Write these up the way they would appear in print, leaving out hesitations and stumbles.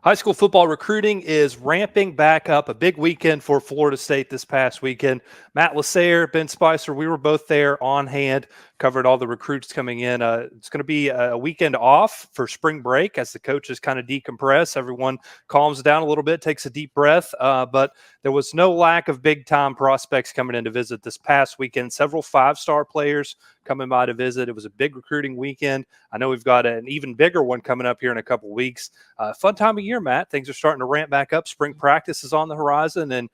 High school football recruiting is ramping back up. A big weekend for Florida State this past weekend. Matt LaSerre, Ben Spicer, we were both there on hand, covered all the recruits coming in. It's going to be a weekend off for spring break as the coaches kind of decompress. Everyone calms down a little bit, takes a deep breath. But there was no lack of big-time prospects coming in to visit this past weekend. Several five-star players coming by to visit. It was a big recruiting weekend. I know we've got an even bigger one coming up here in a couple weeks. Fun time of year, Matt. Things are starting to ramp back up. Spring practice is on the horizon, and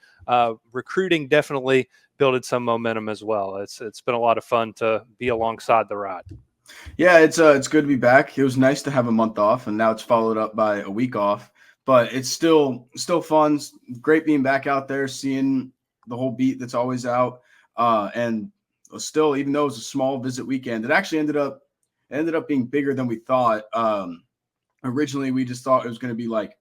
recruiting definitely building some momentum as well. It's been a lot of fun to be alongside the ride. Yeah, it's good to be back. It was nice to have a month off, and now it's followed up by a week off. But it's still fun. It's great being back out there, seeing the whole beat that's always out. And still, even though it was a small visit weekend, it actually ended up being bigger than we thought. Originally, we just thought it was going to be like,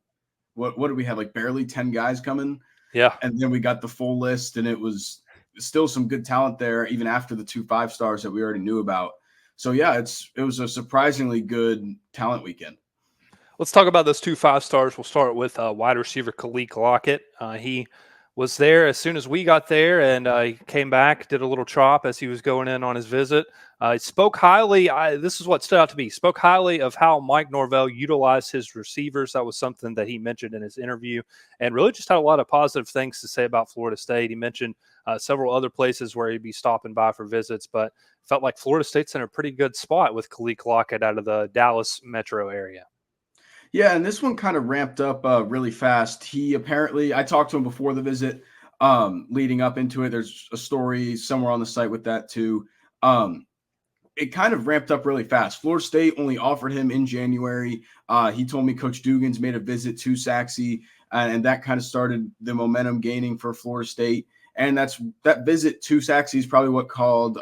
what did we have, like barely 10 guys coming? Yeah. And then we got the full list, and it was still some good talent there, even after the 2 5-stars that we already knew about. So, yeah, it was a surprisingly good talent weekend. Let's talk about those 2 5-stars. We'll start with wide receiver Khle Lockett. He was there as soon as we got there, and he came back, did a little chop as he was going in on his visit. He spoke highly. This is what stood out to me. Spoke highly of how Mike Norvell utilized his receivers. That was something that he mentioned in his interview, and really just had a lot of positive things to say about Florida State. He mentioned several other places where he'd be stopping by for visits, but felt like Florida State's in a pretty good spot with Khle Lockett out of the Dallas metro area. Yeah, and this one kind of ramped up really fast. He apparently, I talked to him before the visit, leading up into it. There's a story somewhere on the site with that too. It kind of ramped up really fast. Florida State only offered him in January. He told me Coach Dugan's made a visit to Saxe, and that kind of started the momentum gaining for Florida State. And that visit to Saxe is probably what caused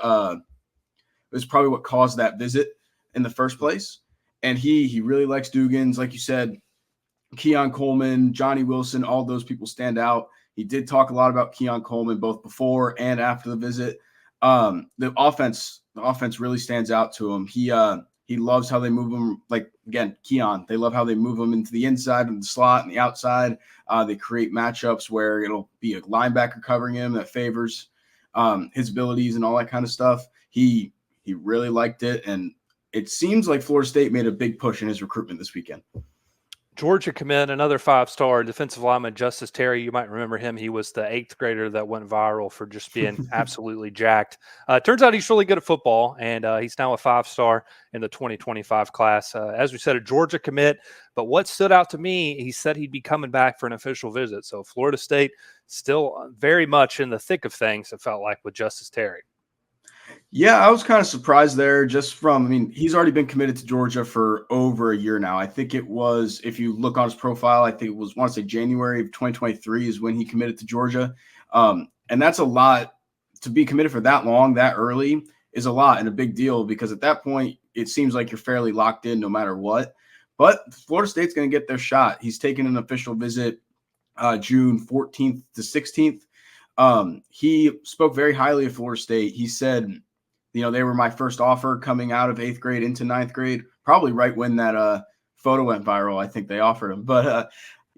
that visit in the first place. And he really likes Dugans. Like you said, Keon Coleman, Johnny Wilson, all those people stand out. He did talk a lot about Keon Coleman both before and after the visit. The offense really stands out to him. He loves how they move him. Like, again, Keon, they love how they move him into the inside and the slot and the outside. They create matchups where it'll be a linebacker covering him that favors his abilities and all that kind of stuff. He really liked it, and it seems like Florida State made a big push in his recruitment this weekend. Georgia commit, another 5-star defensive lineman, Justice Terry. You might remember him. He was the 8th grader that went viral for just being absolutely jacked. Turns out he's really good at football, and he's now a 5-star in the 2025 class. As we said, a Georgia commit. But what stood out to me, he said he'd be coming back for an official visit. So Florida State still very much in the thick of things, it felt like, with Justice Terry. Yeah, I was kind of surprised there he's already been committed to Georgia for over a year now. I think it was, if you look on his profile, I think it was, I want to say January of 2023 is when he committed to Georgia. And that's a lot. To be committed for that long, that early is a lot and a big deal, because at that point, it seems like you're fairly locked in no matter what. But Florida State's going to get their shot. He's taken an official visit June 14th to 16th. He spoke very highly of Florida State. He said, they were my first offer coming out of 8th grade into 9th grade, probably right when that photo went viral. I think they offered him, but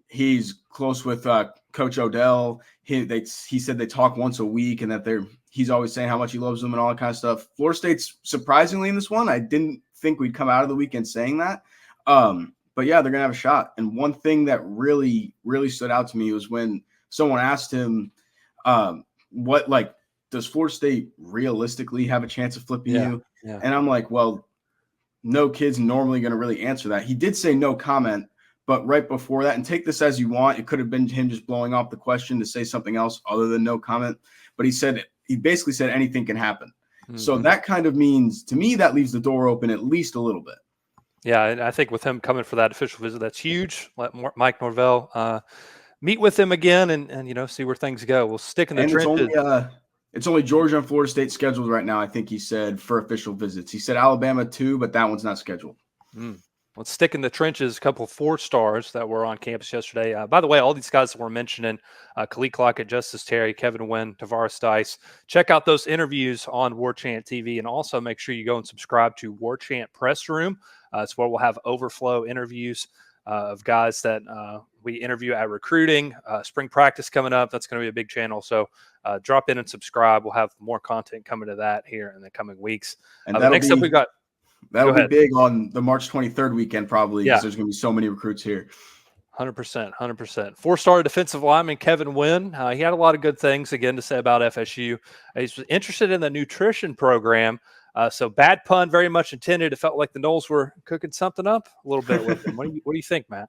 he's close with Coach Odell. He said they talk once a week, and that he's always saying how much he loves them and all that kind of stuff. Florida State's surprisingly in this one. I didn't think we'd come out of the weekend saying that. But yeah, they're going to have a shot. And one thing that really, really stood out to me was when someone asked him, does Florida State realistically have a chance of flipping you? Yeah. And I'm like, well, no kid's normally going to really answer that. He did say no comment, but right before that, and take this as you want, it could have been him just blowing off the question to say something else other than no comment. But he basically said anything can happen. Mm-hmm. So that kind of means, to me, that leaves the door open at least a little bit. Yeah, and I think with him coming for that official visit, that's huge. Let Mike Norvell meet with him again and see where things go. We'll stick in the trenches. It's only Georgia and Florida State scheduled right now, I think he said, for official visits. He said Alabama too, but that one's not scheduled. Let's stick in the trenches. A couple of 4-stars that were on campus yesterday. By the way, all these guys that we're mentioning, Khle Lockett, Justice Terry, Kevin Wynn, Tarus Dice, check out those interviews on Warchant TV, and also make sure you go and subscribe to Warchant Press Room. It's where we'll have overflow interviews of guys that we interview at recruiting. Spring practice coming up. That's going to be a big channel. So drop in and subscribe. We'll have more content coming to that here in the coming weeks. And Next up, we got. That'll be big on the March 23rd weekend, probably, because there's going to be so many recruits here. 100%, 100%. Four-star defensive lineman Kevin Wynn. He had a lot of good things, again, to say about FSU. He's interested in the nutrition program. So bad pun, very much intended. It felt like the Noles were cooking something up a little bit with him. What do you think, Matt?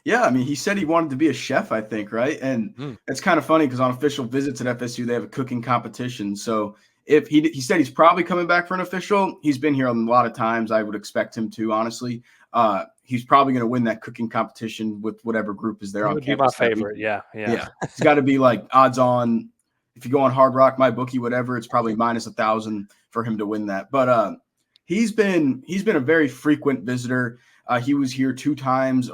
Yeah, I mean, he said he wanted to be a chef, I think, right? And it's kind of funny because on official visits at FSU, they have a cooking competition. So if he said he's probably coming back for an official, he's been here a lot of times. I would expect him to, honestly. He's probably going to win that cooking competition with whatever group is there on campus. He would be my favorite. Yeah. It's got to be like odds on. If you go on Hard Rock, my bookie, whatever, it's probably minus 1,000 for him to win that. But he's been a very frequent visitor. He was here 2 times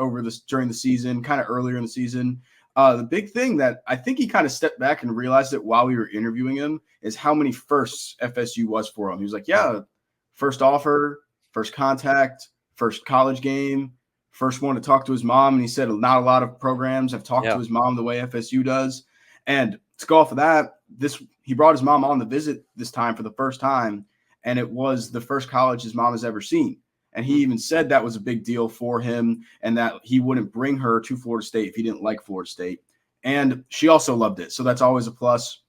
during the season, kind of earlier in the season. The big thing that I think he kind of stepped back and realized it while we were interviewing him is how many firsts FSU was for him. He was like, yeah, first offer, first contact, first college game, first one to talk to his mom. And he said not a lot of programs have talked to his mom the way FSU does. And to go off of that, he brought his mom on the visit this time for the first time, and it was the first college his mom has ever seen. And he even said that was a big deal for him and that he wouldn't bring her to Florida State if he didn't like Florida State. And she also loved it. So that's always a plus.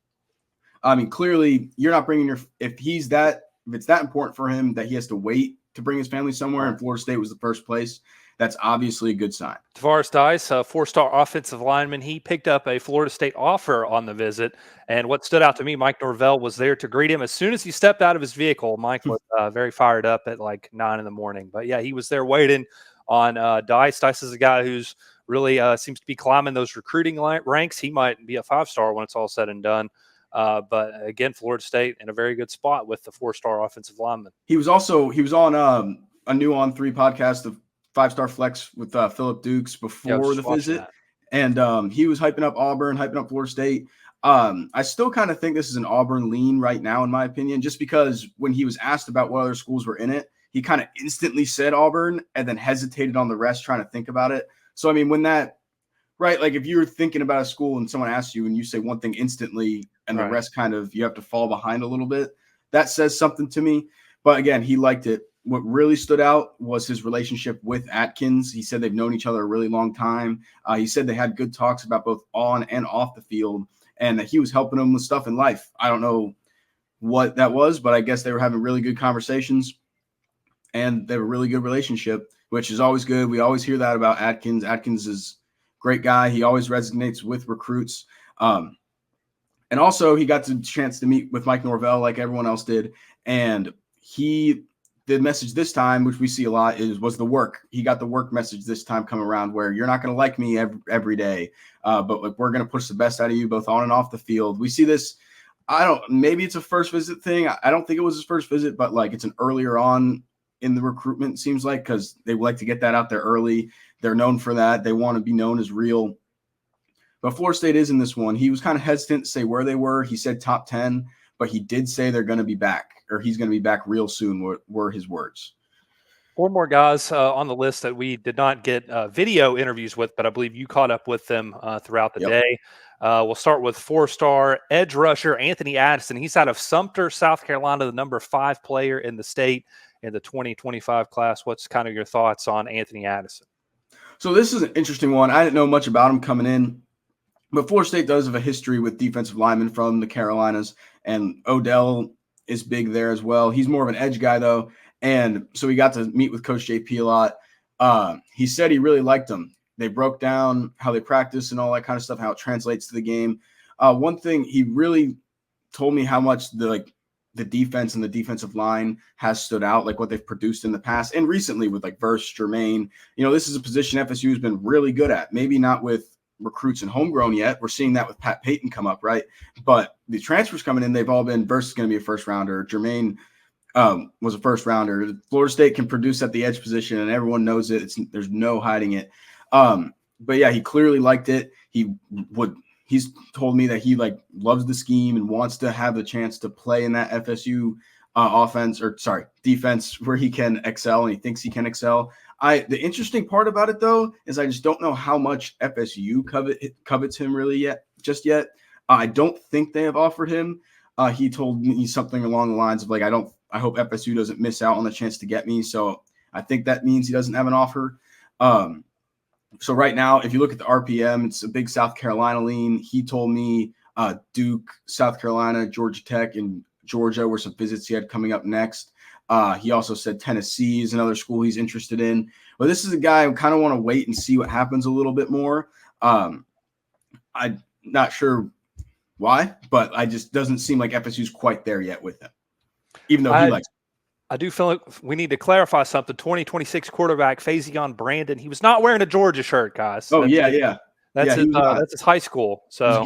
I mean, clearly you're not bringing if it's that important for him that he has to wait to bring his family somewhere and Florida State was the first place, that's obviously a good sign. Tarus Dice, a 4-star offensive lineman, he picked up a Florida State offer on the visit. And what stood out to me, Mike Norvell was there to greet him. As soon as he stepped out of his vehicle, Mike was very fired up at like 9 in the morning. But, yeah, he was there waiting on Dice. Dice is a guy who's really seems to be climbing those recruiting ranks. He might be a 5-star when it's all said and done. But, again, Florida State in a very good spot with the 4-star offensive lineman. He was on a new On 3 podcast of 5-star flex with Philip Dukes before the visit. And he was hyping up Auburn, hyping up Florida State. I still kind of think this is an Auburn lean right now, in my opinion, just because when he was asked about what other schools were in it, he kind of instantly said Auburn and then hesitated on the rest trying to think about it. So, I mean, like if you're thinking about a school and someone asks you and you say one thing instantly and the rest kind of you have to fall behind a little bit, that says something to me. But again, he liked it. What really stood out was his relationship with Atkins. He said they've known each other a really long time. He said they had good talks about both on and off the field and that he was helping him with stuff in life. I don't know what that was, but I guess they were having really good conversations and they have a really good relationship, which is always good. We always hear that about Atkins. Atkins is a great guy. He always resonates with recruits. And also he got the chance to meet with Mike Norvell like everyone else did. And the message this time, which we see a lot, was the work. He got the work message this time come around where you're not going to like me every day, but like we're going to push the best out of you both on and off the field. We see this. Maybe it's a first visit thing. I don't think it was his first visit, but like it's an earlier on in the recruitment, seems like, because they like to get that out there early. They're known for that. They want to be known as real. But Florida State is in this one. He was kind of hesitant to say where they were. He said top 10, but he did say they're going to be back. Or he's going to be back real soon were his words. 4 more guys on the list that we did not get video interviews with, but I believe you caught up with them throughout the day. We'll start with 4-star edge rusher Anthony Addison. He's out of Sumter, South Carolina, the number 5 player in the state in the 2025 class. What's kind of your thoughts on Anthony Addison? So this is an interesting one. I didn't know much about him coming in, but Florida State does have a history with defensive linemen from the Carolinas, and Odell is big there as well. He's more of an edge guy though. And so we got to meet with Coach JP a lot. He said he really liked them. They broke down how they practice and all that kind of stuff, how it translates to the game. One thing he really told me how much the defense and the defensive line has stood out, like what they've produced in the past and recently with like Verse, Jermaine. This is a position FSU has been really good at. Maybe not with recruits and homegrown yet. We're seeing that with Pat Payton come up, right? But the transfers coming in, they've all been Verse is going to be a first rounder. Jermaine was a first rounder. Florida State can produce at the edge position, and everyone knows it. There's no hiding it. But yeah, he clearly liked it. He's told me that he loves the scheme and wants to have the chance to play in that FSU defense where he can excel and he thinks he can excel. The interesting part about it though is I just don't know how much FSU covets him really yet. I don't think they have offered him. He told me something along the lines of like, I hope FSU doesn't miss out on the chance to get me. So I think that means he doesn't have an offer. So right now, if you look at the RPM, it's a big South Carolina lean. He told me Duke, South Carolina, Georgia Tech, and Georgia were some visits he had coming up next. He also said Tennessee is another school he's interested in. But this is a guy I kind of want to wait and see what happens a little bit more. I'm not sure why, but I just doesn't seem like FSU's quite there yet with him, even though he likes him. I do feel like we need to clarify something. 2026 quarterback Faun Brandon. He was not wearing a Georgia shirt, guys. Oh, yeah. That's his high school. So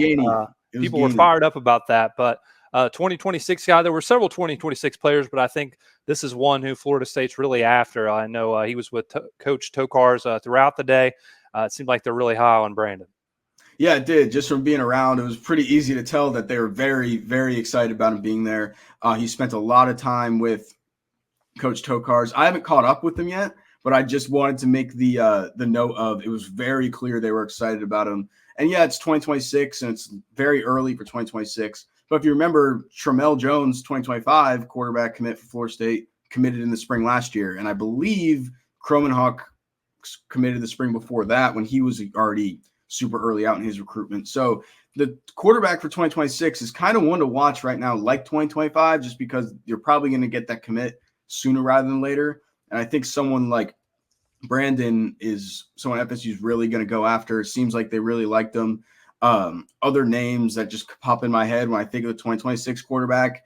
people were fired up about that. But 2026 guy, there were several 2026 players, but I think this is one who Florida State's really after. I know he was with Coach Tokars throughout the day. It seemed like they're really high on Brandon. Yeah, it did. Just from being around, it was pretty easy to tell that they were very, very excited about him being there. He spent a lot of time with Coach Tokars. I haven't caught up with him yet, but I just wanted to make the note of it was very clear they were excited about him. And yeah, it's 2026 and it's very early for 2026. But if you remember, Tramel Jones, 2025 quarterback commit for Florida State, committed in the spring last year. And I believe Kromenhoek committed the spring before that when he was already super early out in his recruitment. So the quarterback for 2026 is kind of one to watch right now, like 2025, just because you're probably going to get that commit sooner rather than later. And I think someone like Brandon is someone FSU is really going to go after. It seems like they really liked him. Other names that just pop in my head when I think of the 2026 quarterback,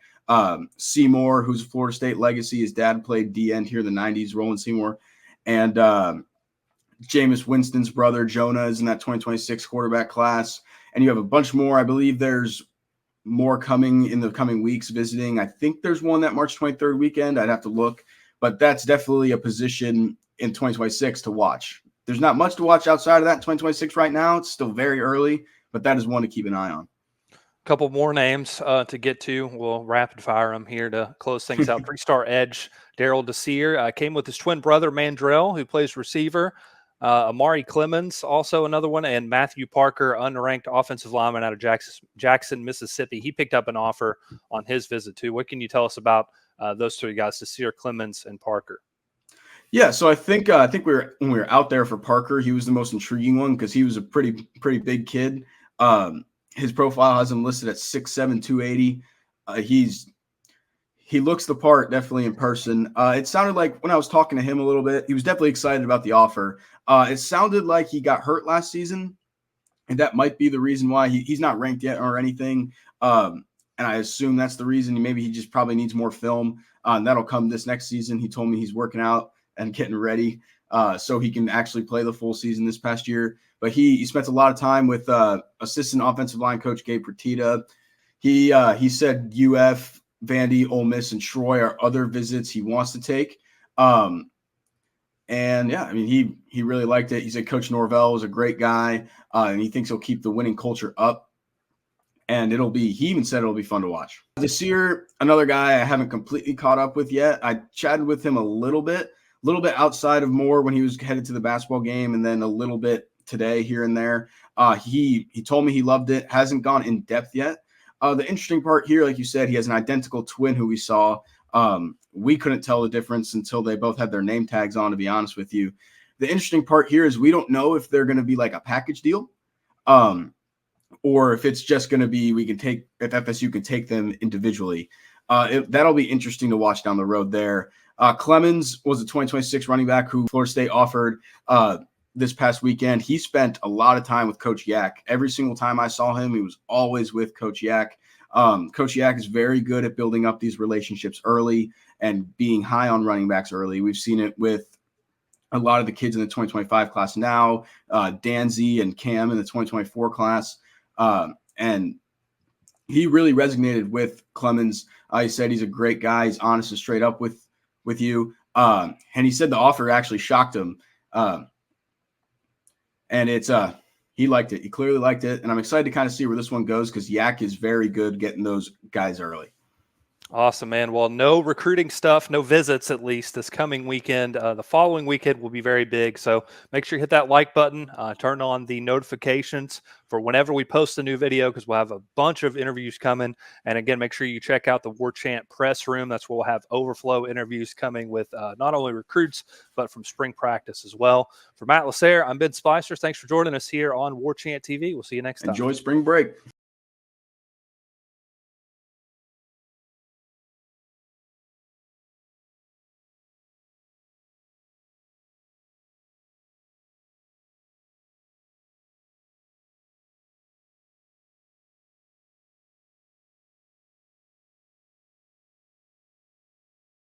Seymour, who's a Florida State legacy. His dad played D-end here in the 90s, Roland Seymour. And Jameis Winston's brother, Jonah, is in that 2026 quarterback class. And you have a bunch more. I believe there's more coming in the coming weeks visiting. I think there's one that March 23rd weekend. I'd have to look. But that's definitely a position in 2026 to watch. There's not much to watch outside of that in 2026 right now. It's still very early, but that is one to keep an eye on. A couple more names to get to. We'll rapid fire them here to close things out. 3-star edge, Daryl Desir came with his twin brother, Mandrell, who plays receiver. Amari Clemens, also another one, and Matthew Parker, unranked offensive lineman out of Jackson, Mississippi. He picked up an offer on his visit too. What can you tell us about those three guys, Desir, Clemens, and Parker? Yeah, so I think when we were out there for Parker, he was the most intriguing one because he was a pretty big kid. His profile has him listed at 6'7", 280. He looks the part definitely in person. It sounded like when I was talking to him a little bit, he was definitely excited about the offer. It sounded like he got hurt last season, and that might be the reason why he's not ranked yet or anything. And I assume that's the reason. Maybe he just probably needs more film. And that'll come this next season. He told me he's working out and getting ready so he can actually play the full season this past year. But he spent a lot of time with assistant offensive line coach Gabe Fertitta. He said UF, Vandy, Ole Miss, and Troy are other visits he wants to take. And yeah, I mean, he really liked it. He said Coach Norvell was a great guy, and he thinks he'll keep the winning culture up. And he even said it'll be fun to watch. Desir, another guy I haven't completely caught up with yet. I chatted with him a little bit outside of Moore when he was headed to the basketball game, and then a little bit today here and there. He told me he loved it, hasn't gone in depth yet. The interesting part here, like you said, he has an identical twin who we saw. We couldn't tell the difference until they both had their name tags on, to be honest with you. The interesting part here is we don't know if they're going to be like a package deal, or if it's just going to be if FSU can take them individually. That'll be interesting to watch down the road there. Clemens was a 2026 running back who Florida State offered this past weekend. He spent a lot of time with Coach Yak. Every single time I saw him, he was always with Coach Yak. Coach Yak is very good at building up these relationships early and being high on running backs early. We've seen it with a lot of the kids in the 2025 class now, Danzy and Cam in the 2024 class. And he really resonated with Clemens. He said he's a great guy. He's honest and straight up with you. And he said the offer actually shocked him. And he liked it. He clearly liked it. And I'm excited to kind of see where this one goes because Yak is very good getting those guys early. Awesome, man. Well, no recruiting stuff, no visits at least this coming weekend. The following weekend will be very big. So make sure you hit that like button, turn on the notifications for whenever we post a new video, because we'll have a bunch of interviews coming. And again, make sure you check out the Warchant press room. That's where we'll have overflow interviews coming with not only recruits, but from spring practice as well. For Matt LaSerre, I'm Ben Spicer. Thanks for joining us here on Warchant TV. We'll see you next time. Enjoy spring break.